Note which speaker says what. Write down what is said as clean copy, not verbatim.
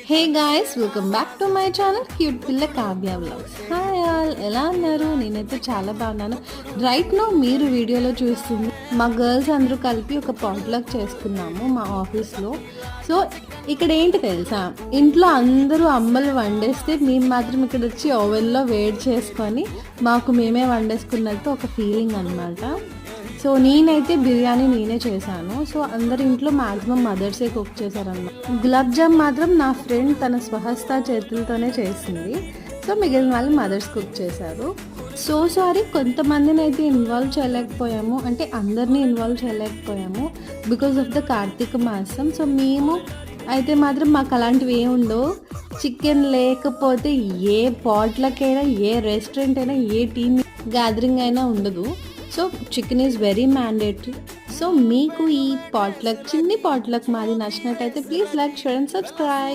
Speaker 1: Hey guys, welcome back to my channel cute పిల్ల Kavya vlogs. Hi all, ఎలా ఉన్నారు? నేనైతే చాలా బాగున్నాను. రైట్ నో మీరు వీడియోలో చూస్తుంది మా గర్ల్స్ అందరూ కలిపి ఒక పాట్లక్ చేసుకున్నాము మా ఆఫీస్లో. సో ఇక్కడ ఏంటి తెలుసా, ఇంట్లో అందరూ అమ్మలు వండేస్తే మేము మాత్రం ఇక్కడ వచ్చి ఓవెన్లో వేడి చేసుకొని మాకు మేమే వండేసుకున్నట్టు ఒక ఫీలింగ్ అనమాట. సో నేనైతే బిర్యానీ నేనే చేశాను. సో అందరి ఇంట్లో మ్యాక్సిమం మదర్సే కుక్ చేశారన్నమాట. గులాబ్ జామ్ మాత్రం నా ఫ్రెండ్ తన స్వహస్త చేతులతోనే చేసింది. సో మిగిలిన వాళ్ళు మదర్స్ కుక్ చేశారు. సో సారీ, కొంతమందిని అయితే ఇన్వాల్వ్ చేయలేకపోయాము, అంటే అందరినీ ఇన్వాల్వ్ చేయలేకపోయాము బికాజ్ ఆఫ్ ద కార్తీక మాసం. సో మేము అయితే మాత్రం మాకు అలాంటివి ఏమి ఉండవు. చికెన్ లేకపోతే ఏ పాట్లకైనా, ఏ రెస్టారెంట్ అయినా, ఏ టీమ్ గ్యాదరింగ్ అయినా ఉండదు. So chicken is very mandatory. So మీకు ఈ పాట్లక్, చిన్ని పాట్లక్ మాది నచ్చినట్టయితే please like, share and subscribe.